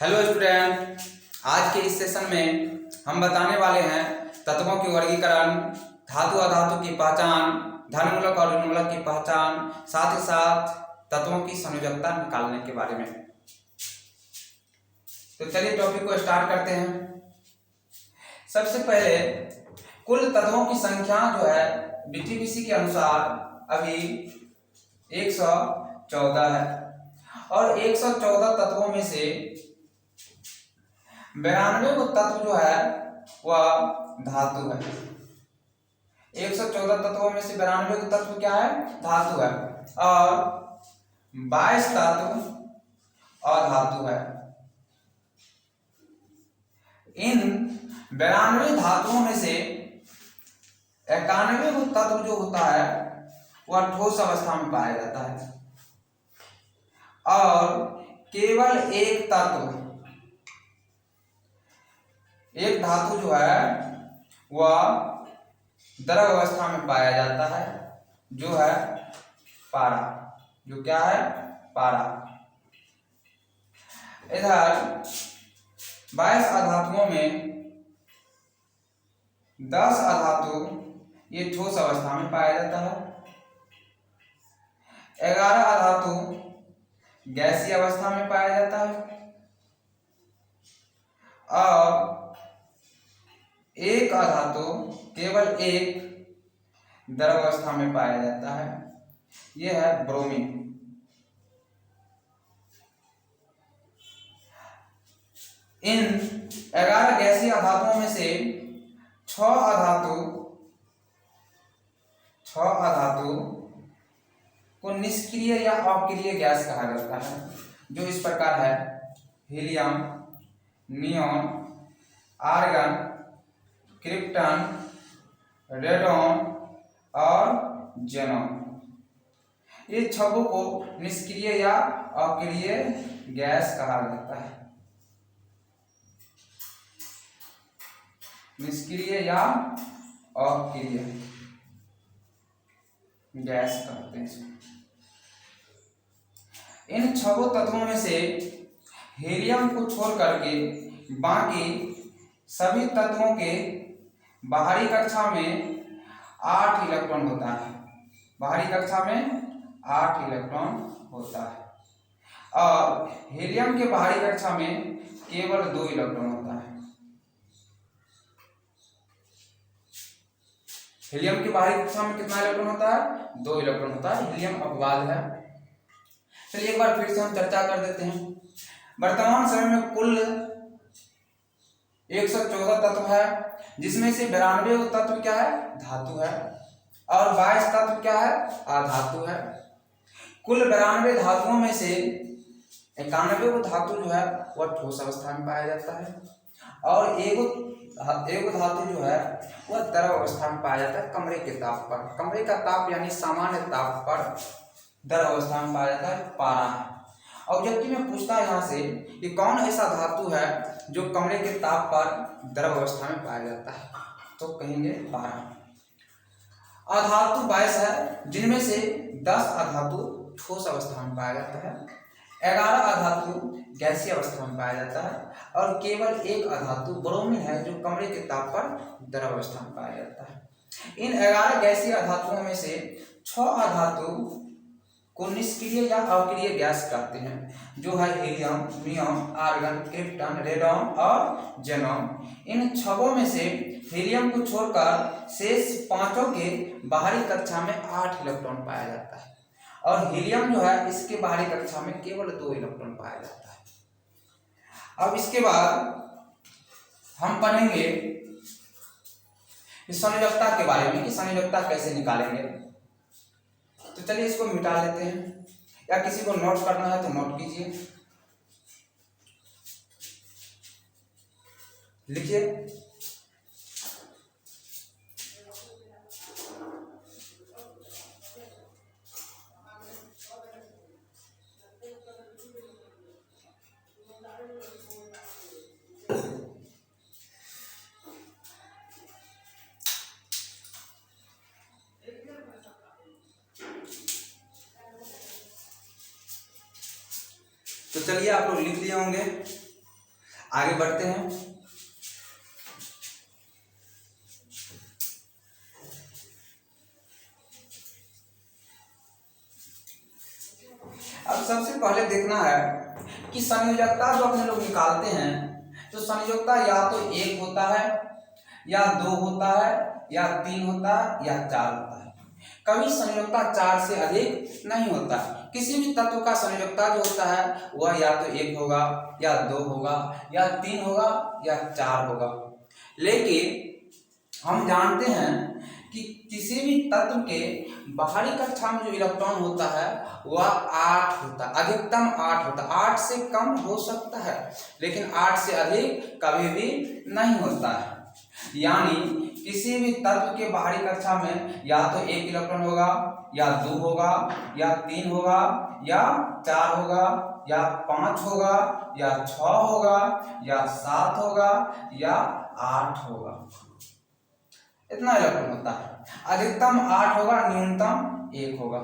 Hello student, आज के इस सेशन में हम बताने वाले हैं तत्वों की वर्गीकरण, धातु अधातु की पहचान, धनमूलक और ऋणमूलक की पहचान, साथ ही साथ तत्वों की संयोजकता निकालने के बारे में। तो चलिए टॉपिक को स्टार्ट करते हैं। सबसे पहले कुल तत्वों की संख्या जो है BTPC के अनुसार अभी 114 है और 114 तत्वों में से 92 को तत्व जो है वह धातु है। 114 तत्वों में से 92 को तत्व क्या है? धातु है और 22 तत्व अधातु है। इन 92 धातुओं में से 91 को तत्व जो होता है वह ठोस अवस्था में पाया जाता है और केवल एक तत्व, एक धातु जो है वह द्रव अवस्था में पाया जाता है, जो है पारा। जो क्या है? पारा। इधर 22 अधातुओं में 10 अधातु ये ठोस अवस्था में पाया जाता है, 11 अधातु गैसीय अवस्था में पाया जाता है और एक अधातु केवल एक द्रव अवस्था में पाया जाता है, यह है ब्रोमीन। इन 11 गैसीय अधातुओं में से 6 अधातु को निष्क्रिय या अक्रिय गैस कहा जाता है, जो इस प्रकार है: helium, neon, argon, krypton, radon और जेनॉन। ये छहों को निष्क्रिय या अक्रिय गैस कहा जाता है। निष्क्रिय या अक्रिय गैस कहते हैं। इन छहों तत्वों में से हीलियम को छोड़ करके बाकी सभी तत्वों के बाहरी कक्षा में 8 इलेक्ट्रॉन होता है। बाहरी कक्षा में 8 इलेक्ट्रॉन होता है और हीलियम के बाहरी कक्षा में केवल 2 इलेक्ट्रॉन होता है। हीलियम के बाहरी कक्षा में कितना इलेक्ट्रॉन होता है? 2 इलेक्ट्रॉन होता है। हीलियम अपवाद है। चलिए एक बार फिर से हम चर्चा कर देते हैं। वर्तमान समय में कुल 114 तत्व है, जिसमें से 92 को तत्व क्या है? धातु है और 22 तत्व क्या है? अधातु है। कुल 92 धातुओं में से 91 को धातु जो है वह ठोस अवस्था में पाया जाता है और एक धातु जो है वह द्रव अवस्था में पाया जाता है, कमरे के ताप पर। कमरे का ताप यानी सामान्य ताप पर द्रव अवस्था में पाया जाता है, पारा है। ऑब्जेक्टिव में पूछता है यहाँ से कि कौन ऐसा धातु है जो कमरे के ताप पर द्रव अवस्था में पाया जाता है, तो कहेंगे पारा। अधातु 22 है, जिनमें से 10 अधातु ठोस अवस्था में पाया जाता है, 11 अधातु गैसीय अवस्था में पाया जाता है और केवल एक अधातु ब्रोमीन है, जो कमरे के ताप पर द्रव अवस्था में पाया जाता है। इन 11 गैसीय अधातुओं में से 6 अधातु को निष्क्रिय या अक्रिय गैस कहते हैं, जो है helium, neon, argon, krypton, radon और जेनॉन। इन छहों में से हीलियम को छोड़कर शेष पांचों के बाहरी कक्षा में 8 इलेक्ट्रॉन पाया जाता है और हीलियम जो है इसके बाहरी कक्षा में केवल 2 इलेक्ट्रॉन पाया जाता है। अब इसके बाद हम पढ़ेंगे संयोजकता के बारे में कि संयोजकता कैसे निकालेंगे। तो चलिए इसको मिटा लेते हैं, या किसी को नोट करना है तो नोट कीजिए, लिखिए। तो चलिए आप लोग लिख लिए होंगे। आगे बढ़ते हैं। अब सबसे पहले देखना है कि संयोजकता जो अपने लोग निकालते हैं, तो संयोजकता या तो 1 होता है, या 2 होता है, या 3 होता है, या 4 होता है। कभी संयोजकता 4 से अधिक नहीं होता। किसी भी तत्व का संयोजकता जो होता है वह या तो 1 होगा, या 2 होगा, या 3 होगा, या 4 होगा। लेकिन हम जानते हैं कि किसी भी तत्व के बाहरी कक्षा में जो इलेक्ट्रॉन होता है वह 8 होता है, अधिकतम 8 होता है। 8 से कम हो सकता है, लेकिन 8 से अधिक कभी भी नहीं होता है। यानी किसी भी तत्व के बाहरी कक्षा में या तो 1 इलेक्ट्रॉन होगा, या 2 होगा, या 3 होगा, या 4 होगा, या 5 होगा, या 6 होगा, या 7 होगा, या 8 होगा। इतना इलेक्ट्रॉन होता है। अधिकतम 8 होगा, न्यूनतम 1 होगा।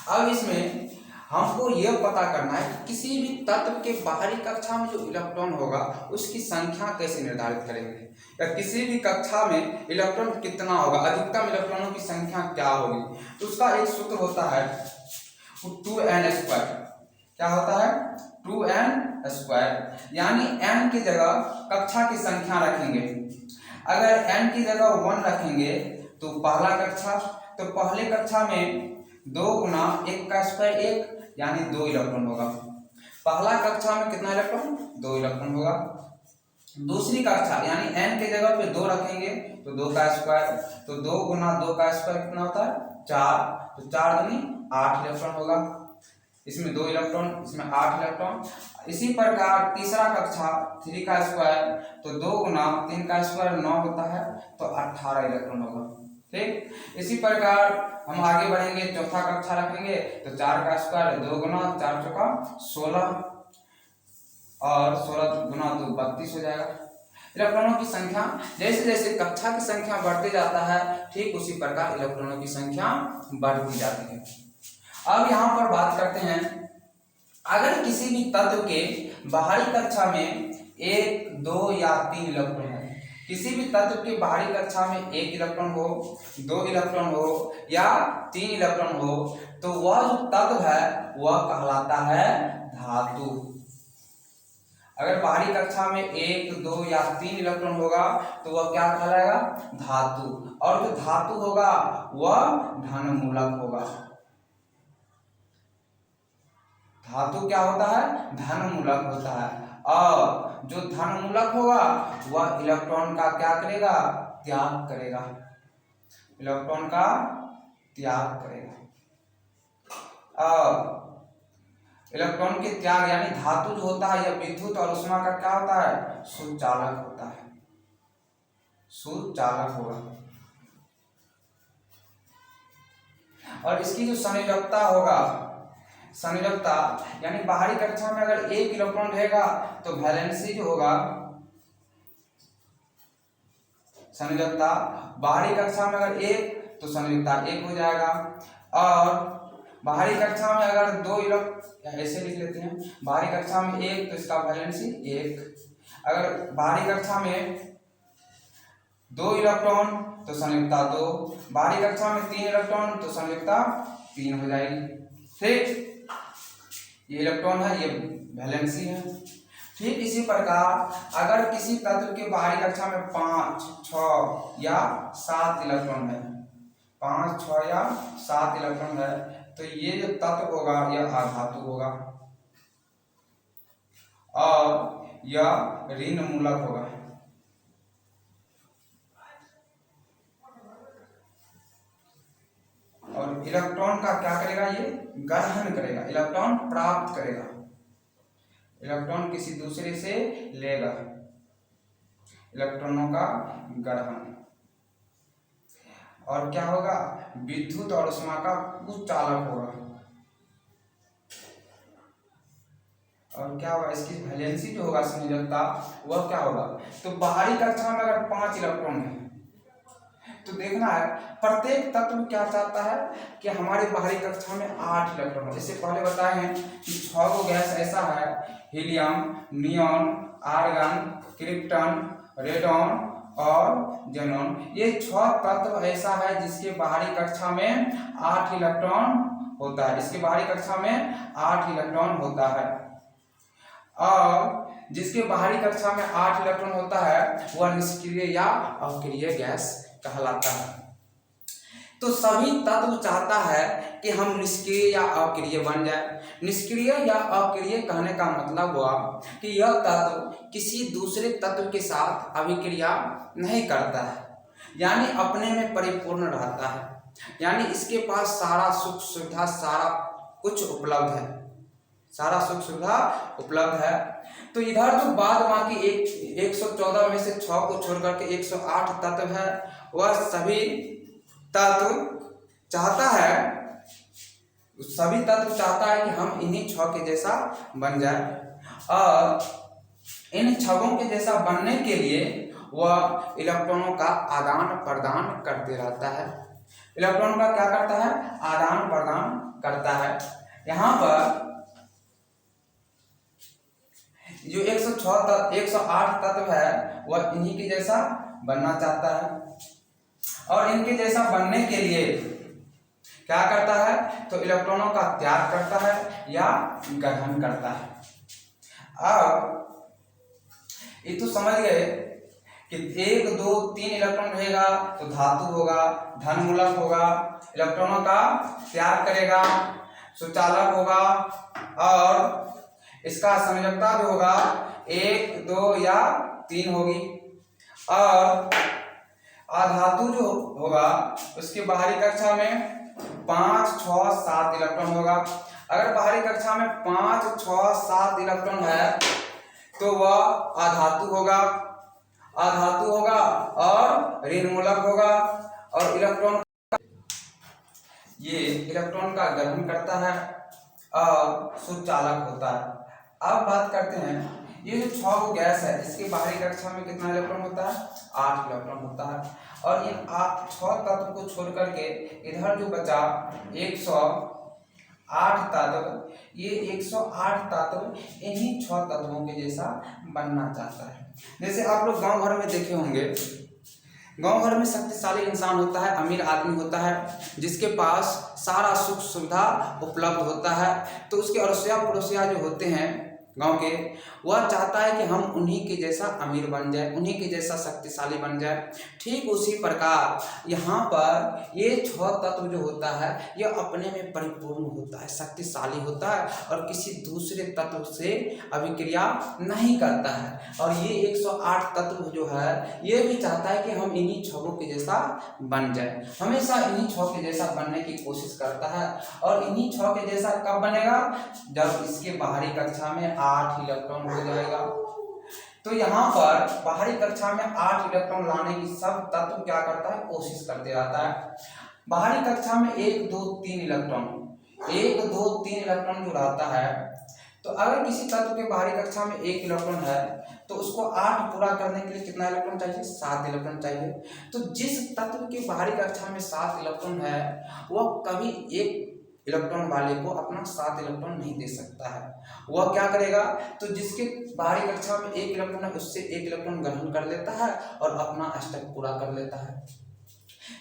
अब इसमें हमको यह पता करना है कि किसी भी तत्व के बाहरी कक्षा में जो इलेक्ट्रॉन होगा उसकी संख्या कैसे निर्धारित करेंगे, या किसी भी कक्षा में इलेक्ट्रॉन कितना होगा, अधिकतम इलेक्ट्रॉनों की संख्या क्या होगी। तो उसका एक सूत्र होता है 2n²। क्या होता है? 2n²। यानी n की जगह कक्षा की संख्या रखेंगे। अगर n की जगह 1 रखेंगे तो पहला कक्षा, तो पहले कक्षा में 2 गुना 1 का स्क्वायर 1, यानी 2 इलेक्ट्रॉन होगा। पहला कक्षा में कितना इलेक्ट्रॉन? 2 इलेक्ट्रॉन होगा। दूसरी कक्षा यानी n के जगह पे 2 रखेंगे तो 2 का स्क्वायर, तो 2 गुना 2 का स्क्वायर कितना होता है? 4, तो 4 दूनी 8 इलेक्ट्रॉन होगा। इसमें 2 इलेक्ट्रॉन, इसमें 8 इलेक्ट्रॉन। इसी प्रकार तीसरा कक्षा 3 का स्क्वायर, तो 2 गुना 3 का स्क्वायर 9 होता है, तो 18 इलेक्ट्रॉन होगा। ठीक, इसी प्रकार हम आगे बढ़ेंगे, चौथा कक्षा रखेंगे तो 4 का स्क्वायर 2 गुना 4 चौका 16, और 16 गुना 2 32 हो जाएगा। इलेक्ट्रॉनों की संख्या जैसे जैसे कक्षा की संख्या बढ़ते जाता है, ठीक उसी प्रकार इलेक्ट्रॉनों की संख्या बढ़ती जाती है। अब यहाँ पर बात करते हैं, अगर किसी भी तत्व के बाहरी कक्षा में 1, 2 या 3 इलेक्ट्रॉन है, किसी भी तत्व के बाहरी कक्षा में 1 इलेक्ट्रॉन हो, 2 इलेक्ट्रॉन हो, या 3 इलेक्ट्रॉन हो, तो वह जो तत्व है वह कहलाता है धातु। अगर बाहरी कक्षा में 1, 2 या 3 इलेक्ट्रॉन होगा तो वह क्या कहलाएगा? धातु। और जो धातु होगा वह धनमूलक होगा। धातु क्या होता है? धनमूलक होता है। और जो धनमूलक होगा वह इलेक्ट्रॉन का क्या करेगा? त्याग करेगा। इलेक्ट्रॉन का त्याग करेगा। और इलेक्ट्रॉन के त्याग यानी धातु जो होता है यह विद्युत और ऊष्मा का क्या होता है? सुचालक होता है, सुचालक होगा। और इसकी जो संयोजकता होगा, संयोजकता यानी बाहरी कक्षा में अगर 1 इलेक्ट्रॉन रहेगा तो वैलेंसी जो होगा, संयोजकता बाहरी कक्षा में अगर 1 तो संयोजकता 1 हो जाएगा। और बाहरी कक्षा में अगर 2 इलेक्ट्रॉन, ऐसे लिख लेते हैं, बाहरी कक्षा में 1 तो इसका वैलेंसी 1। अगर बाहरी कक्षा में 2 इलेक्ट्रॉन तो संयोजकता 2, बाहरी कक्षा में 3 इलेक्ट्रॉन तो संयोजकता 3 हो जाएगी। ठीक, ये इलेक्ट्रॉन है, ये वैलेंसी है। ठीक इसी प्रकार अगर किसी तत्व के बाहरी कक्षा में 5, 6 या 7 इलेक्ट्रॉन है, 5, 6 या 7 इलेक्ट्रॉन है, तो ये जो तत्व होगा यह अधातु होगा और यह ऋण मूलक होगा। और इलेक्ट्रॉन का क्या करेगा? ये ग्रहण करेगा, इलेक्ट्रॉन प्राप्त करेगा, इलेक्ट्रॉन किसी दूसरे से लेगा, इलेक्ट्रॉनों का ग्रहण। और क्या होगा? विद्युत और ऊष्मा का कुचालक होगा। और क्या होगा? इसकी वैलेंसी जो होगा, संयोजकता, वह क्या होगा? तो बाहरी कक्षा में अगर 5 इलेक्ट्रॉन है तो देखना है प्रत्येक तत्व क्या चाहता है कि हमारी बाहरी कक्षा में 8 इलेक्ट्रॉन हो। इससे पहले बताए हैं कि 6 गो गैस ऐसा है, helium, neon, argon, krypton, radon और जेनॉन। ये 6 तत्व ऐसा है जिसके बाहरी कक्षा में 8 इलेक्ट्रॉन होता है। इसके बाहरी कक्षा में 8 इलेक्ट्रॉन होता है और जिसके बाहरी कक्षा में 8 इलेक्ट्रॉन होता है वह निष्क्रिय या अक्रिय गैस कहलाता है। तो सभी तत्व चाहता है कि हम निष्क्रिय या अक्रिय बन जाए। निष्क्रिय या अक्रिय कहने का मतलब हुआ कि यह तत्व किसी दूसरे तत्व के साथ अभिक्रिया नहीं करता है, यानी अपने में परिपूर्ण रहता है, यानी इसके पास सारा सुख सुविधा सारा कुछ उपलब्ध है, सारा सुख सुविधा उपलब्ध है। तो इधर जो बाद बाकी 114 में से 6 को छोड़कर के 108 तत्व है, वह सभी तत्व चाहता है कि हम इन्हीं 6 के जैसा बन जाए और इन छगों के जैसा बनने के लिए वह इलेक्ट्रॉनों का आदान प्रदान करते रहता है। इलेक्ट्रॉन का क्या करता है? आदान प्रदान करता है। यहाँ पर जो 108 तत्व है वह इन्हीं के जैसा बनना चाहता है और इनके जैसा बनने के लिए क्या करता है? तो इलेक्ट्रॉनों का त्याग करता है या ग्रहण करता है। अब ये तो समझ गए कि 1 2 3 इलेक्ट्रॉन रहेगा तो धातु होगा, धनमूलक होगा, इलेक्ट्रॉनों का त्याग करेगा, सुचालक होगा और इसका संयोजकता जो होगा 1 2 या 3 होगी। और अधातु जो होगा उसकी बाहरी कक्षा में 5 6 7 इलेक्ट्रॉन होगा। अगर बाहरी कक्षा में 5 6 7 इलेक्ट्रॉन है तो वह अधातु होगा और ऋणमूलक होगा और इलेक्ट्रॉन का ग्रहण करता है और सुचालक होता है। अब बात करते हैं ये जो 6 गो गैस है इसके बाहरी कक्षा में कितना इलेक्ट्रॉन होता है? 8 इलेक्ट्रॉन होता है और इन 6 तत्व को छोड़ करके इधर जो बचा 108 तत्व, ये 108 तत्व इन्हीं 6 तत्वों के जैसा बनना चाहता है। जैसे आप लोग गांव घर में देखे होंगे, गांव घर में शक्तिशाली इंसान होता है, अमीर आदमी होता है जिसके पास सारा सुख सुविधा उपलब्ध होता है, तो उसके अड़ोसिया पड़ोसिया जो होते हैं गांव के, वह चाहता है कि हम उन्हीं के जैसा अमीर बन जाए, उन्हीं के जैसा शक्तिशाली बन जाए। ठीक उसी प्रकार यहाँ पर ये 6 तत्व जो होता है यह अपने में परिपूर्ण होता है, शक्तिशाली होता है और किसी दूसरे तत्व से अभिक्रिया नहीं करता है। और ये 108 तत्व जो है ये भी चाहता है कि हम इन्हीं 6 के जैसा बन जाए, हमेशा इन्हीं 6 के जैसा बनने की कोशिश करता है। और इन्हीं 6 के जैसा कब बनेगा? जब इसके बाहरी कक्षा में 8 इलेक्ट्रॉन हो जाएगा। तो यहाँ पर बाहरी कक्षा में 8 इलेक्ट्रॉन लाने की सब तत्व क्या करता है? कोशिश करते रहता है। बाहरी कक्षा में 1 2 3 इलेक्ट्रॉन जो रहता है, तो अगर किसी तत्व के बाहरी कक्षा में 1 इलेक्ट्रॉन है तो उसको 8 पूरा करने के लिए कितना इलेक्ट्रॉन चाहिए? 7 इलेक्ट्रॉन चाहिए। तो जिस तत्व के बाहरी कक्षा में 7 इलेक्ट्रॉन है वह कभी 1 इलेक्ट्रॉन वाले को अपना 7 इलेक्ट्रॉन नहीं दे सकता है। वह क्या करेगा? तो जिसके बाहरी कक्षा में 1 इलेक्ट्रॉन है उससे 1 इलेक्ट्रॉन ग्रहण कर लेता है और अपना अष्टक पूरा कर लेता है।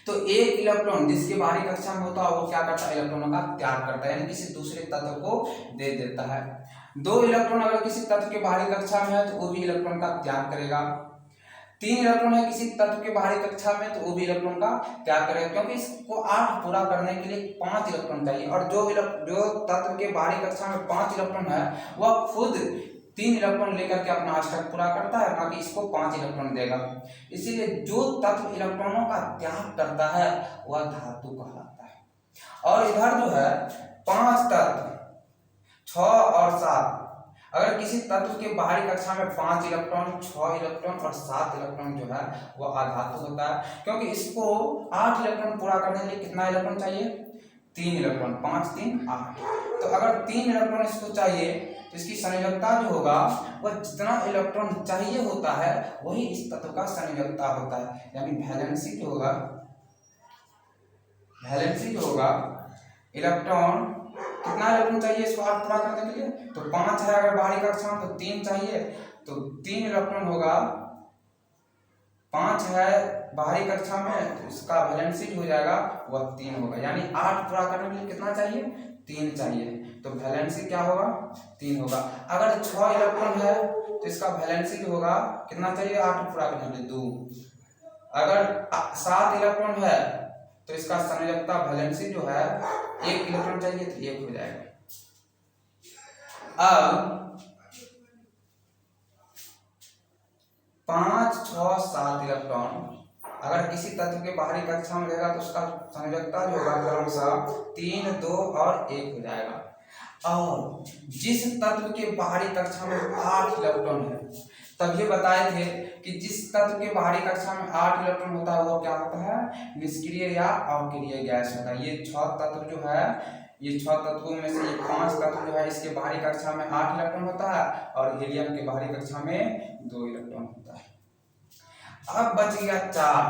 तो 1 इलेक्ट्रॉन जिसके बाहरी कक्षा में होता है वो क्या करता है? इलेक्ट्रॉनों का त्याग करता है, यानी किसी दूसरे तत्व को दे देता है। 2 इलेक्ट्रॉन अगर किसी तत्व के बाहरी कक्षा में है तो वो भी इलेक्ट्रॉन का त्याग करेगा। 3 इलेक्ट्रॉन है किसी तत्व के बाहरी कक्षा में तो वो भी इलेक्ट्रॉन का त्याग करेगा, क्योंकि इसको 8 पूरा करने के लिए 5 इलेक्ट्रॉन चाहिए। और जो तत्व के बाहरी कक्षा में 5 इलेक्ट्रॉन है वह खुद 3 इलेक्ट्रॉन लेकर के अपना अष्टक पूरा करता है, ना कि इसको 5 इलेक्ट्रॉन देगा। इसीलिए जो तत्व इलेक्ट्रॉनों का त्याग करता है वह धातु कहलाता है। और इधर जो है 5 तत्व 6 और 7, अगर किसी तत्व के बाहरी कक्षा में 5 इलेक्ट्रॉन 6 इलेक्ट्रॉन और 7 इलेक्ट्रॉन जो है वह अधातु होता है, क्योंकि इसको 8 इलेक्ट्रॉन पूरा करने के लिए कितना इलेक्ट्रॉन चाहिए? 3 इलेक्ट्रॉन, 5 3 8। तो अगर 3 इलेक्ट्रॉन इसको चाहिए तो इसकी संयोजकता जो होगा वह जितना इलेक्ट्रॉन चाहिए होता है वही इस तत्व का संयोजकता होता है, यानी वैलेंसी जो होगा वैलेंसी जो होगा इलेक्ट्रॉन, कितना इलेक्ट्रॉन चाहिए इसको आप पूरा करने के लिए, तो 5 है अगर बाहरी कक्षा में तो 3 चाहिए, तो 3 इलेक्ट्रॉन होगा, 5 है बाहरी कक्षा में तो इसका वैलेंसी हो जाएगा वह 3 होगा, यानी 8 पूरा करने के लिए कितना चाहिए, 3 चाहिए, तो वैलेंसी क्या होगा 3 होगा। अगर 6 इलेक्ट्रॉन है तो इसका वैलेंसी जो होगा कितना चाहिए, 8 पूरा करने के लिए 2। अगर 7 इलेक्ट्रॉन है तो इसका संयोजकता वैलेंसी जो है 1 इलेक्ट्रॉन चाहिए तो 1 हो जाएगा। अब 5, 6, 7 इलेक्ट्रॉन अगर किसी तत्व के बाहरी कक्षा में रहेगा तो उसका संयोजकता जो होगा क्रमशः 3, 2 और 1 हो जाएगा। और जिस तत्व के बाहरी कक्षा में 8 इलेक्ट्रॉन है, तब ये बताए थे कि जिस तत्व के बाहरी कक्षा में 8 इलेक्ट्रॉन होता है वो क्या होता है, निष्क्रिय या अक्रिय गैस होता है। ये 6 तत्व जो है, ये 6 तत्वों में से ये 5 तत्व जो है इसके बाहरी कक्षा में 8 इलेक्ट्रॉन होता है और हीलियम के बाहरी कक्षा में 2 इलेक्ट्रॉन होता है। अब बच गया 4।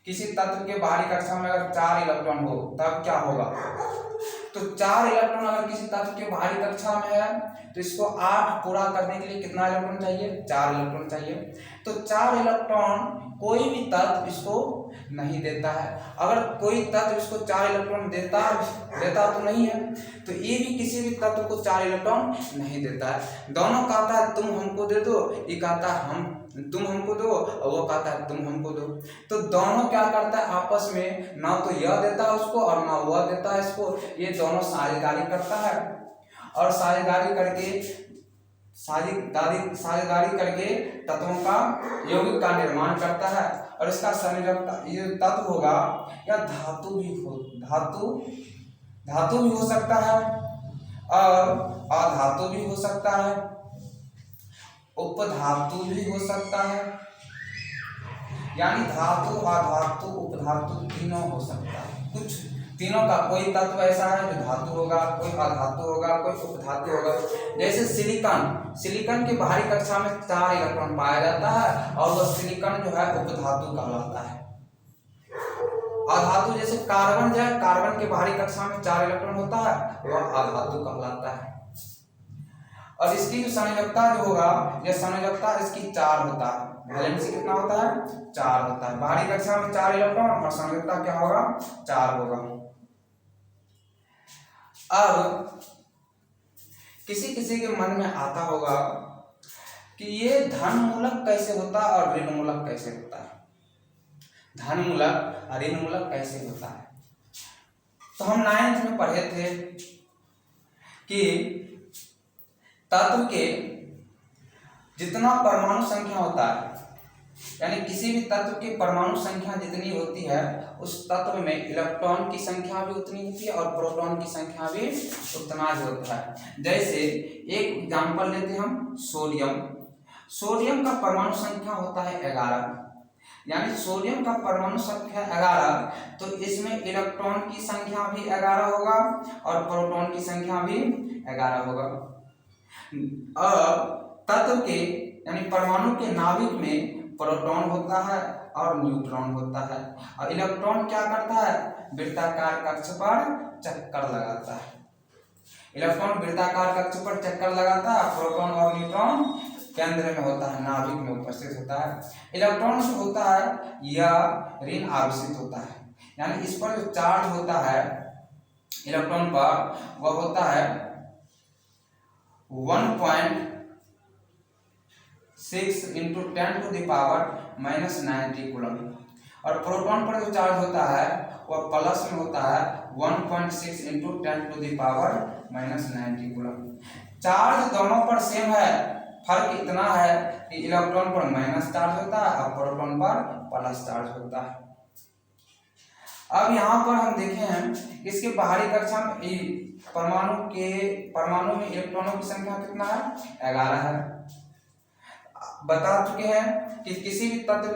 किसी तत्व के बाहरी कक्षा में अगर 4 इलेक्ट्रॉन हो तब क्या होगा, तो 4 इलेक्ट्रॉन अगर किसी तत्व के बाहरी कक्षा में है तो इसको 8 पूरा करने के लिए कितना इलेक्ट्रॉन चाहिए, 4 इलेक्ट्रॉन चाहिए। तो 4 इलेक्ट्रॉन कोई भी तत्व इसको नहीं देता है। अगर कोई तत्व इसको 4 इलेक्ट्रॉन देता तो नहीं है, तो ये भी किसी भी तत्व को 4 इलेक्ट्रॉन नहीं देता है। दोनों कहता है तुम हमको दे दो, ये कहता है तुम हमको दो, और वो कहता है तुम हमको दो। तो दोनों क्या करता है आपस में, ना तो यह देता है उसको और ना वह देता है इसको, ये दोनों साझेदारी करता है और साझेदारी करके तत्वों का यौगिक का निर्माण करता है। और इसका संयोजकता, ये तत्व होगा या धातु भी हो सकता है और अधातु भी हो सकता है, उपधातु भी हो सकता है, यानी धातु, अधातु, उपधातु तीनों हो सकता है। कुछ तीनों का कोई तत्व ऐसा है जो धातु होगा, कोई अधातु होगा, कोई उपधातु होगा। जैसे सिलिकॉन के बाहरी कक्षा में 4 इलेक्ट्रॉन पाया जाता है और वह सिलिकॉन जो है उपधातु कहलाता है। अधातु जैसे कार्बन जो है, कार्बन के बाहरी कक्षा में 4 इलेक्ट्रॉन होता है, वह अधातु कहलाता है। और इसकी जो संयोजकता जो होगा, यह संयोजकता इसकी 4 होता है। वैलेंसी कितना होता है, 4 होता है। बाहरी कक्षा में 4 इलेक्ट्रॉन और संयोजकता क्या होगा, 4 होगा। अब किसी किसी के मन में आता होगा कि ये धन मूलक कैसे होता है और ऋण मूलक कैसे होता है, धन मूलक और ऋण मूलक कैसे होता है। तो हम 9th में पढ़े थे कि तत्व के जितना परमाणु संख्या होता है, यानी किसी भी तत्व की परमाणु संख्या जितनी होती है उस तत्व में इलेक्ट्रॉन की संख्या भी उतनी होती है और प्रोटॉन की संख्या भी उतना ही होता है। जैसे एक एग्जांपल लेते हैं हम, सोडियम का परमाणु संख्या होता है 11, यानी सोडियम का परमाणु संख्या 11, तो इसमें इलेक्ट्रॉन की संख्या भी 11 होगा और प्रोटॉन की संख्या भी 11 होगा। अब तत्व के यानी परमाणु के नाभिक में प्रोटॉन होता है और न्यूट्रॉन होता है, और इलेक्ट्रॉन क्या करता है, वृत्ताकार कक्ष पर चक्कर लगाता है। इलेक्ट्रॉन वृत्ताकार कक्ष पर चक्कर लगाता है, प्रोटॉन और न्यूट्रॉन केंद्र में होता है, नाभिक में उपस्थित होता है। इलेक्ट्रॉन जो होता है यह ऋण आवेशित होता है, यानी इस पर जो चार्ज होता है इलेक्ट्रॉन पर वह होता है 1.6 × 10⁻⁻90 कूलम, और प्रोटॉन पर जो चार्ज होता है वह प्लस में होता है 1.6 × 10⁻90 कूलम। चार्ज दोनों पर सेम है, फर्क इतना है कि इलेक्ट्रॉन पर माइनस चार्ज होता है और प्रोटॉन पर प्लस चार्ज होता है। अब यहाँ पर हम देखें हैं इसके बाहरी कक्षा में परमाणु में इलेक्ट्रॉनों की संख्या कितना है, 11 है। बता चुके हैं कि किसी भी तत्व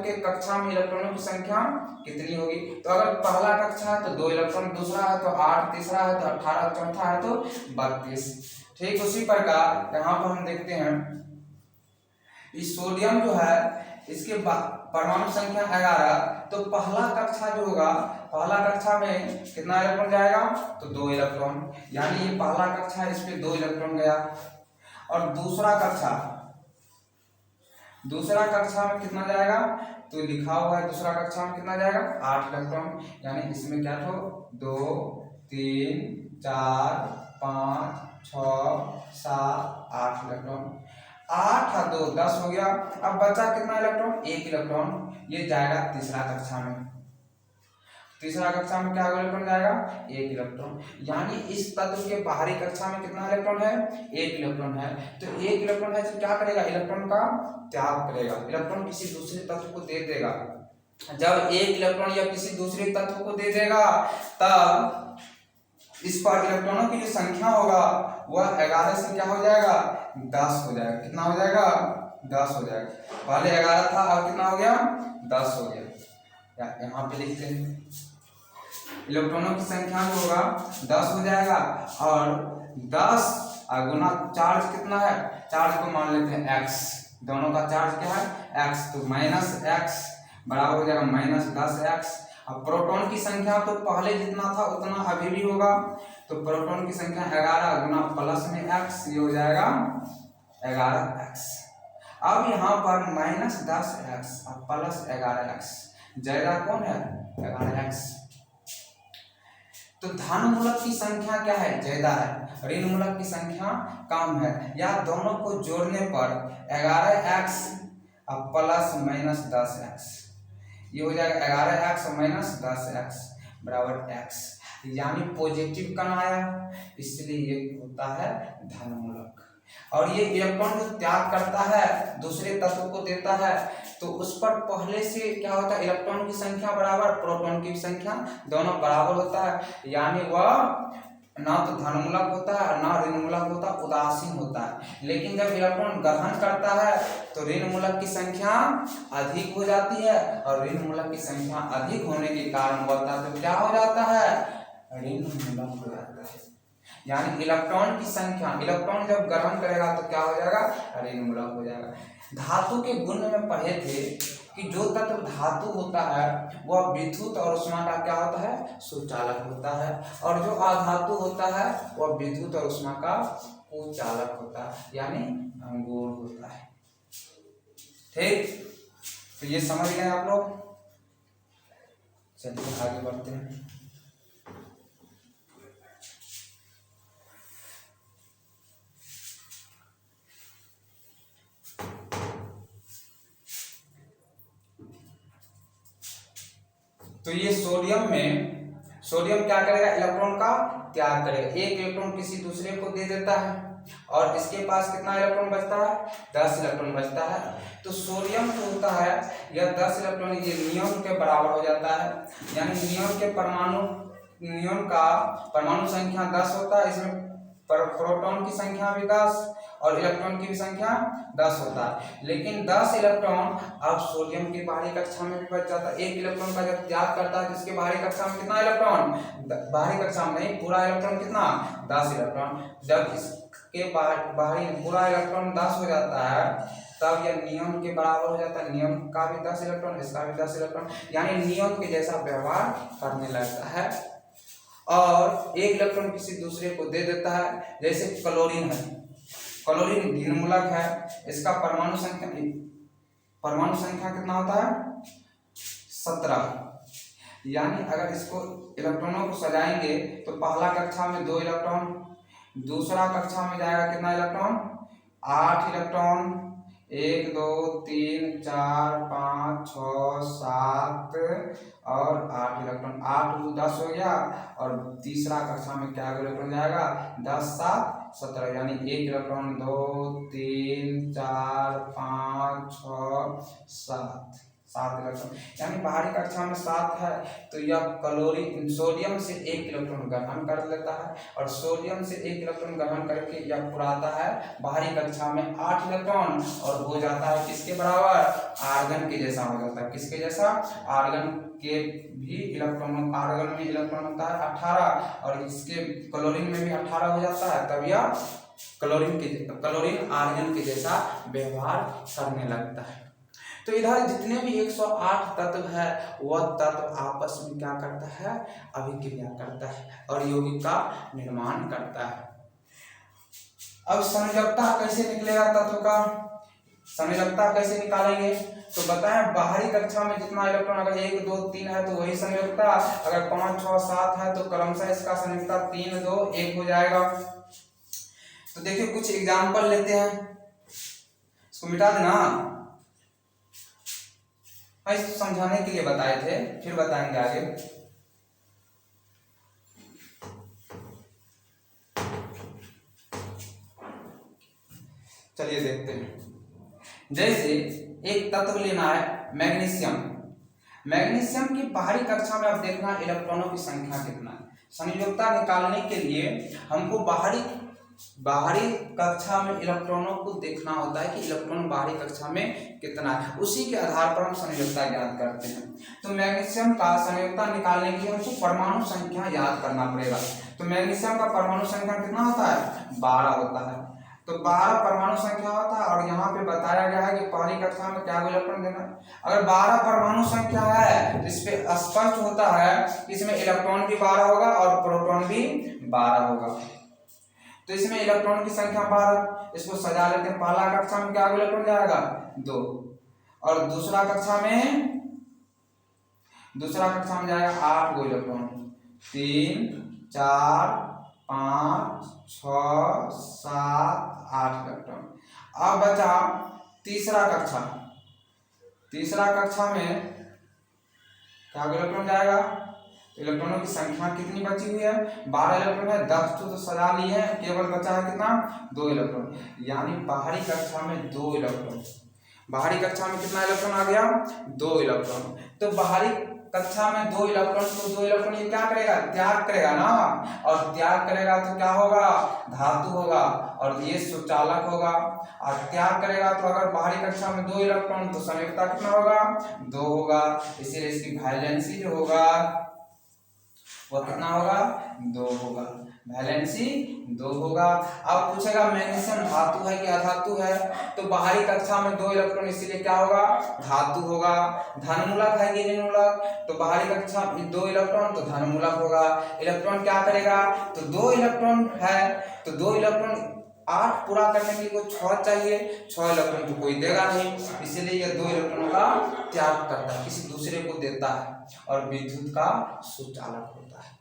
के कक्षा में इलेक्ट्रॉनों की संख्या कितनी होगी। तो अगर पहला कक्षा है तो 2 इलेक्ट्रॉन, दूसरा है तो 8, तीसरा है तो 18, चौथा है तो 32। ठीक उसी प्रकार यहाँ पर हम देखते हैं इस सोडियम जो है इसके परमाणु संख्या 11, तो पहला कक्षा जो होगा, पहला कक्षा में कितना इलेक्ट्रॉन जाएगा, तो 2 इलेक्ट्रॉन, यानी ये पहला कक्षा है, इस पे 2 इलेक्ट्रॉन गया। और दूसरा कक्षा में कितना जाएगा, तो लिखा हुआ है दूसरा कक्षा में कितना जाएगा, 8 इलेक्ट्रॉन, यानी इसमें क्या हो, 2 3 4 5 6 7 8 इलेक्ट्रॉन, 8 और 2 10 हो गया। अब बचा कितना इलेक्ट्रॉन, 1 इलेक्ट्रॉन, ये जाएगा तीसरा कक्षा में। तीसरा कक्षा में क्या इलेक्ट्रॉन जाएगा, 1 इलेक्ट्रॉन, यानी इस तत्व के बाहरी कक्षा में कितना इलेक्ट्रॉन है, 1 इलेक्ट्रॉन है। तो 1 इलेक्ट्रॉन है तो क्या करेगा, इलेक्ट्रॉन का त्याग करेगा, इलेक्ट्रॉन किसी दूसरे तत्व को दे देगा। जब 1 इलेक्ट्रॉन या किसी दूसरे तत्व को दे देगा, तब इस पर इलेक्ट्रॉनों की जो संख्या होगा वह 11 से क्या हो जाएगा, 10 हो जाएगा। कितना हो जाएगा, 10 हो जाएगा। पहले 11 था, अब कितना हो गया, 10 हो गया। यहाँ पे लिखते हैं इलेक्ट्रॉनों की संख्या जो होगा 10 हो जाएगा, और 10 गुना चार्ज कितना है, चार्ज को मान लेते हैं x, दोनों का चार्ज क्या है, x, तो -x बराबर हो जाएगा -10x। अब प्रोटॉन की संख्या तो पहले जितना था उतना अभी भी होगा, तो प्रोटॉन की संख्या 11 गुना प्लस में x, ये हो जाएगा 11x। अब यहाँ पर -10x और प्लस 11x, ज्यादा कौन है, 11x। तो धन मूलक की संख्या क्या है, ज्यादा है, ऋण मूलक की संख्या कम है, या दोनों को जोड़ने पर 11x और प्लस -10x, ये हो जाएगा 11x माइनस 10x बराबर x, यानी पॉजिटिव कण आया, इसलिए ये होता है धनमूलक। और ये इलेक्ट्रॉन जो त्याग करता है, दूसरे तत्व को देता है, तो उस पर पहले से क्या होता है, इलेक्ट्रॉन की संख्या बराबर प्रोटॉन की संख्या, दोनों बराबर होता है, यानी वह ना तो धनमूलक होता है और ना ऋणमूलक होता, उदासीन होता है। लेकिन जब इलेक्ट्रॉन ग्रहण करता है तो ऋणमूलक की संख्या अधिक हो जाती है, और ऋणमूलक की संख्या अधिक होने के कारण होता है तो क्या हो जाता है, ऋणमूलक हो जाता है। यानी इलेक्ट्रॉन की संख्या, इलेक्ट्रॉन जब ग्रहण करेगा तो क्या हो जाएगा, ऋणमूलक हो जाएगा। धातु के गुण में पढ़े थे कि जो तत्व धातु होता है वह विद्युत और उष्मा का क्या होता है, सुचालक होता है, और जो अधातु होता है वह विद्युत और उष्मा का कुचालक होता है, यानी अंगूर होता है। ठीक, तो ये समझ गए आप लोग। चलिए आगे बढ़ते हैं। तो ये सोडियम क्या करेगा, इलेक्ट्रॉन का त्याग करेगा, एक इलेक्ट्रॉन किसी दूसरे को दे देता है, और इसके पास कितना इलेक्ट्रॉन बचता है, 10 इलेक्ट्रॉन बचता है। तो सोडियम जो होता है यह 10 इलेक्ट्रॉन ये नियॉन के बराबर हो जाता है, यानी नियॉन का परमाणु संख्या 10 होता है, इसमें प्रोटॉन की संख्या भी 10 और इलेक्ट्रॉन की भी संख्या 10 होता है। लेकिन 10 इलेक्ट्रॉन अब सोडियम की बाहरी कक्षा में भी बच जाता है। एक इलेक्ट्रॉन का जब त्याग करता है तो इसके बाहरी कक्षा में कितना इलेक्ट्रॉन, बाहरी कक्षा में नहीं, पूरा इलेक्ट्रॉन कितना, 10 इलेक्ट्रॉन। जब इसके बाहरी पूरा इलेक्ट्रॉन 10 हो जाता है तब यह नियॉन के बराबर हो जाता है, नियॉन का भी 10 इलेक्ट्रॉन, इसका भी 10 इलेक्ट्रॉन, यानी नियॉन के जैसा व्यवहार करने लगता है, और एक इलेक्ट्रॉन किसी दूसरे को दे देता है। जैसे क्लोरीन है, क्लोरीन ऋणमूलक है, इसका परमाणु संख्या कितना होता है, 17, यानी अगर इसको इलेक्ट्रॉनों को सजाएंगे तो पहला कक्षा में 2 इलेक्ट्रॉन, दूसरा कक्षा में जाएगा कितना इलेक्ट्रॉन, 8 इलेक्ट्रॉन, 1 2 3 4 5 6 7 और 8 इलेक्ट्रॉन, 8 10 हो गया, और तीसरा कक्षा में क्या इलेक्ट्रॉन जाएगा, 10 7 17, यानी 1 इलेक्ट्रॉन 2 3 4 5 6 7 इलेक्ट्रॉन, यानी बाहरी कक्षा में 7 है। तो यह क्लोरीन सोडियम से 1 इलेक्ट्रॉन ग्रहण कर लेता है, और सोडियम से 1 इलेक्ट्रॉन ग्रहण करके यह पुराता है बाहरी कक्षा में 8 इलेक्ट्रॉन, और हो जाता है किसके बराबर, आर्गन के जैसा हो जाता है। किसके जैसा, आर्गन के भी इलेक्ट्रॉन, आर्गन में इलेक्ट्रॉन होता है 18, और इसके क्लोरीन में भी 18 हो जाता है, तब यह क्लोरीन आर्गन के जैसा व्यवहार करने लगता है। तो इधर जितने भी 108 तत्व है वह तत्व आपस में क्या करता है, अभिक्रिया करता है और यौगिक का निर्माण करता है। अब संयोजकता कैसे निकलेगा तत्व का, संयोजकता कैसे निकालेंगे, तो बताएं बाहरी कक्षा में जितना इलेक्ट्रॉन अगर 1 2 3 है तो वही संयोजकता, अगर 5 6 7 है तो क्रमशः इसका संयोजकता 3 2 1 हो जाएगा। तो देखिए कुछ एग्जांपल लेते हैं, इसको मिटा देना, इसको समझाने के लिए बताए थे, फिर बताएंगे आगे। चलिए देखते हैं। जैसे एक तत्व लेना है मैग्नीशियम, मैग्नीशियम की बाहरी कक्षा में अब देखना इलेक्ट्रॉनों की संख्या कितना है। संयोजकता निकालने के लिए हमको बाहरी कक्षा में इलेक्ट्रॉनों को देखना होता है कि इलेक्ट्रॉन बाहरी कक्षा में कितना है, उसी के आधार पर हम संयोजकता ज्ञात करते हैं। तो मैग्नीशियम का संयोजकता निकालने के लिए हमको परमाणु संख्या याद करना पड़ेगा। तो मैग्नीशियम का परमाणु संख्या कितना होता है, 12 होता है। तो 12 परमाणु संख्या होता है और यहाँ पे बताया गया है कि पहली कक्षा में क्या इलेक्ट्रॉन देना है। अगर 12 परमाणु संख्या है तो इस पे स्पष्ट होता है कि इसमें इलेक्ट्रॉन भी 12 होगा और प्रोटॉन भी 12 होगा। तो इसमें इलेक्ट्रॉन की संख्या 12, इसको सजा लेते हैं। पहला कक्षा में क्या इलेक्ट्रॉन जाएगा, 2, और दूसरा कक्षा में जाएगा 8 गो इलेक्ट्रॉन, 3 4 5 6 7 8 इलेक्ट्रॉन। अब बचा तीसरा कक्षा में क्या इलेक्ट्रॉन जाएगा, इलेक्ट्रॉनों की संख्या कितनी बची हुई है, 12 इलेक्ट्रॉन है, 10 तो सजा लिए हैं, केवल बचा है कितना, 2 इलेक्ट्रॉन। यानी बाहरी कक्षा में 2 इलेक्ट्रॉन, बाहरी कक्षा में कितना इलेक्ट्रॉन आ गया, 2 इलेक्ट्रॉन। तो बाहरी कक्षा में 2 इलेक्ट्रॉन, तो 2 इलेक्ट्रॉन ये क्या करेगा, त्याग करेगा ना, और त्याग करेगा तो क्या होगा, धातु होगा, और ये सुचालक होगा। और त्याग करेगा तो अगर बाहरी कक्षा में 2 इलेक्ट्रॉन तो संयोजकता कितना होगा, 2 होगा, इसीलिए इसकी वैलेंसी जो होगा वो कितना होगा, 2 होगा, वैलेंसी 2 होगा। अब पूछेगा मैग्नीशियम धातु है कि अधातु है, तो बाहरी कक्षा में 2 इलेक्ट्रॉन, इसीलिए क्या होगा, धातु होगा। धनमूलक है कि ऋणमूलक, तो बाहरी कक्षा में 2 इलेक्ट्रॉन तो धनमूलक होगा। इलेक्ट्रॉन क्या करेगा, तो 2 इलेक्ट्रॉन है तो 2 इलेक्ट्रॉन 8 पूरा करने के लिए को 6 चाहिए, 6 इलेक्ट्रॉन तो कोई देगा नहीं, इसलिए ये 2 इलेक्ट्रॉनों का त्याग करता है, किसी दूसरे को देता है और विद्युत का सुचालक होता है।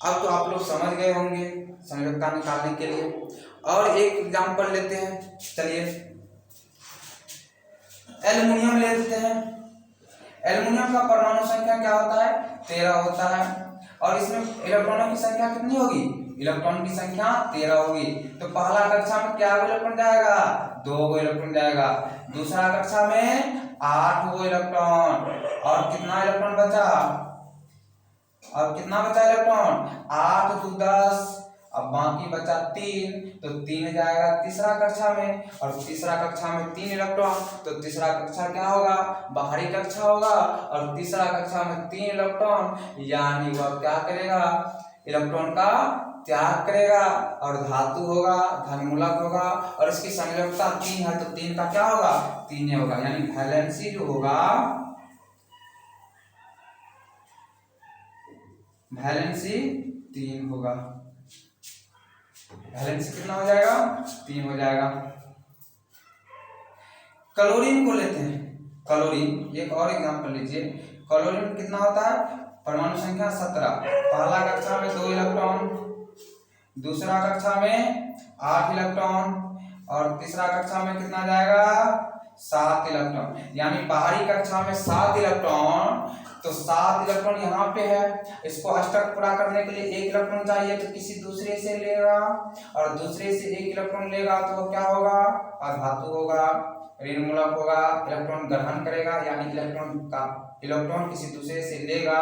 अब तो आप लोग समझ गए होंगे संयोजकता निकालने के लिए। और एक एग्जांपल लेते हैं, चलिए एल्युमिनियम ले लेते हैं। एल्युमिनियम का परमाणु संख्या क्या होता है, 13 होता है, और इसमें इलेक्ट्रॉनों की संख्या कितनी होगी, इलेक्ट्रॉन की संख्या 13 होगी। तो पहला कक्षा में क्या इलेक्ट्रॉन जाएगा, 2 गो इलेक्ट्रॉन जाएगा। दूसरा कक्षा में 8 गो इलेक्ट्रॉन, और कितना इलेक्ट्रॉन बचा, अब कितना बचा इलेक्ट्रॉन, 8 2 10, अब बाकी बचा 3, तो 3 जाएगा तीसरा कक्षा में, और तीसरा कक्षा में 3 इलेक्ट्रॉन, तो तीसरा कक्षा क्या होगा, बाहरी कक्षा होगा, और तीसरा कक्षा में 3 इलेक्ट्रॉन, यानी वह क्या करेगा, इलेक्ट्रॉन का त्याग करेगा और धातु होगा, धनमूलक होगा, और इसकी संयोजकता 3 है तो 3 का क्या होगा, 3 होगा, यानी वैलेंसी जो होगा, वैलेंसी 3 होगा। वैलेंसी कितना हो जाएगा, 3 हो जाएगा। क्लोरीन को लेते हैं, क्लोरीन एक और एग्जांपल लीजिए। क्लोरीन कितना होता है, परमाणु संख्या 17, पहला कक्षा में 2 इलेक्ट्रॉन, दूसरा कक्षा में 8 इलेक्ट्रॉन, और तीसरा कक्षा में कितना जाएगा, 7 इलेक्ट्रॉन। यानी बाहरी कक्षा में 7 इलेक्ट्रॉन, तो 7 इलेक्ट्रॉन यहाँ पे है, इसको अष्टक पूरा करने के लिए 1 इलेक्ट्रॉन चाहिए, तो किसी दूसरे से लेगा, और दूसरे से 1 इलेक्ट्रॉन लेगा तो क्या होगा, अधातु होगा, ऋणमूलक होगा, इलेक्ट्रॉन ग्रहण करेगा, यानी इलेक्ट्रॉन किसी दूसरे से लेगा,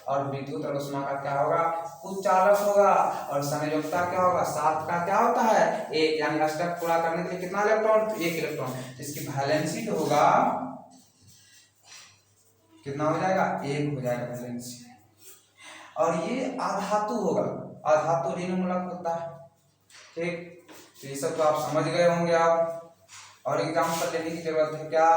और विद्युत और ऊष्मा का क्या होगा, कुचालक होगा, और संयोजकता क्या होगा, 7 का क्या होता है, 1, यानी अष्टक पूरा करने के लिए कितना इलेक्ट्रॉन, 1 इलेक्ट्रॉन। इसकी वैलेंसी जो होगा कितना हो जाएगा, 1 हो जाएगा वैलेंसी। और ये अधातु होगा, अधातु ऋणमूलक होता है, ठीक, तो ये सब तो आप समझ गए होंगे आप, और एग्जाम्पल लेने की जरूरत है क्या?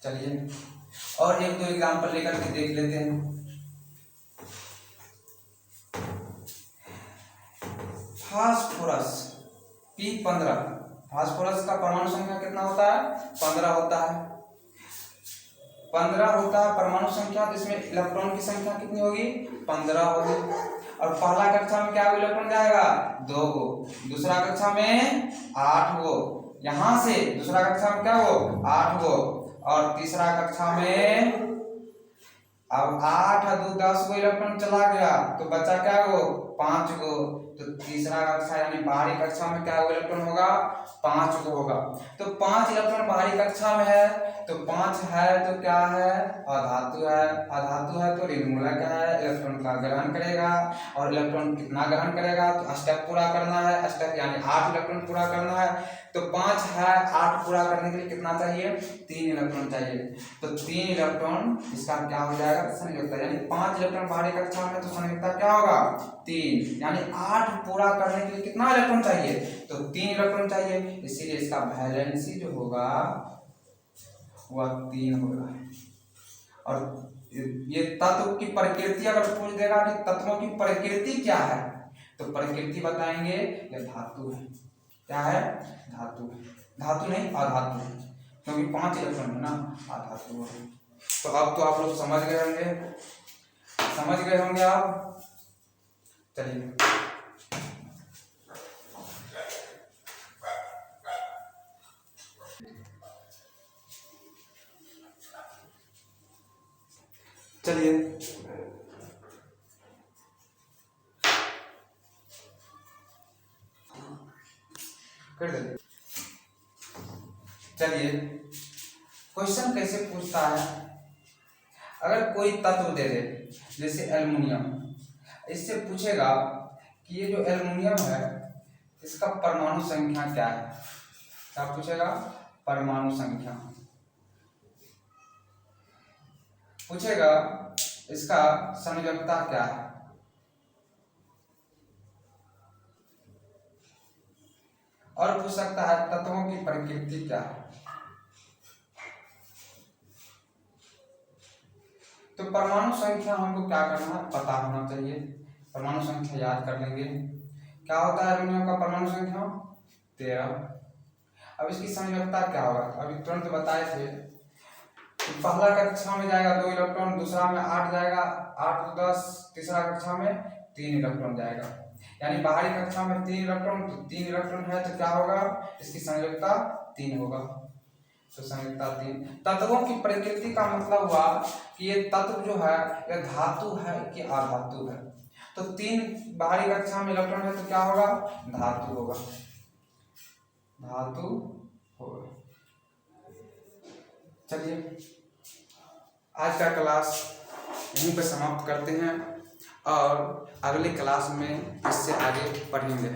चलिए और एक दो एग्जाम्पल लेकर के देख लेते हैं। फास्फोरस P15, फास्फोरस का परमाणु संख्या कितना होता है? 15 होता है। 15 होता है परमाणु संख्या, तो इसमें इलेक्ट्रॉन की संख्या कितनी होगी? 15 होगी। और पहला कक्षा में क्या इलेक्ट्रॉन जाएगा? 2 गो। दूसरा कक्षा में 8 गो। यहां से दूसरा कक्षा में क्या हो? 8 गो। और तीसरा कक्षा में अब 8 और 2 10 गो इलेक्ट्रॉन चला गया, तो बचा क्या गो? 5 गो। तो तीसरा कक्षा यानी बाहरी कक्षा में क्या इलेक्ट्रॉन होगा? 5 गो होगा। तो 5 इलेक्ट्रॉन बाहरी कक्षा में है, तो 5 है तो क्या है? अधातु है। अधातु है तो ऋणमूलक है, इलेक्ट्रॉन का ग्रहण करेगा। और इलेक्ट्रॉन कितना ग्रहण करेगा? तो अष्टक पूरा करना है, अष्टक यानी 8 इलेक्ट्रॉन पूरा करना है। तो 5 है, 8 पूरा करने के लिए कितना चाहिए? 3 इलेक्ट्रॉन चाहिए। तो 3 इलेक्ट्रॉन इसका क्या हो जाएगा? संयुक्ता, यानी 5 इलेक्ट्रॉन बाहरी कक्षा में, तो संयुक्ता क्या होगा? 3, यानी 8 पूरा करने के लिए कितना इलेक्ट्रॉन चाहिए? तो 3 इलेक्ट्रॉन चाहिए, इसीलिए इसका वैलेंसी जो होगा वह 3 होगा। और ये तत्व की प्रकृति अगर पूछ देगा कि तत्वों की प्रकृति क्या है, तो प्रकृति बताएंगे ये धातु है। क्या है? धातु है। धातु नहीं अधातु है, क्योंकि 5 इलेक्ट्रॉन है ना, अधातु है। तो अब तो आप लोग समझ गए होंगे आप। चलिए चलिए कर दे। चलिए क्वेश्चन कैसे पूछता है? अगर कोई तत्व दे दे, जैसे एल्युमिनियम, इससे पूछेगा कि ये जो एल्युमिनियम है इसका परमाणु संख्या क्या है? क्या पूछेगा? परमाणु संख्या पूछेगा। इसका संयोजकता क्या है? और पूछ सकता है तत्वों की प्रकृति क्या है। तो परमाणु संख्या हमको क्या करना है? पता होना चाहिए। परमाणु संख्या याद कर लेंगे। क्या होता है एल्युमिनियम का परमाणु संख्या? 13। अब इसकी संयोजकता क्या होगा? अभी तुरंत बताए थे। तो पहला कक्षा में जाएगा 2 इलेक्ट्रॉन, दूसरा में 8 जाएगा, 8 तो 10, तीसरा कक्षा में 3 इलेक्ट्रॉन जाएगा। यानी बाहरी कक्षा में 3 इलेक्ट्रॉन, तो 3 इलेक्ट्रॉन है तो क्या होगा? इसकी संयोजकता 3 होगा। तो संयोजकता 3। तत्वों की प्रकृति का मतलब हुआ कि ये तत्व जो है ये धातु है कि अधातु है। तो 3 बाहरी कक्षा में इलेक्ट्रॉन है तो क्या होगा? धातु होगा। धातु होगा। चलिए आज का क्लास यहीं पर समाप्त करते हैं और अगले क्लास में इससे आगे पढ़ेंगे।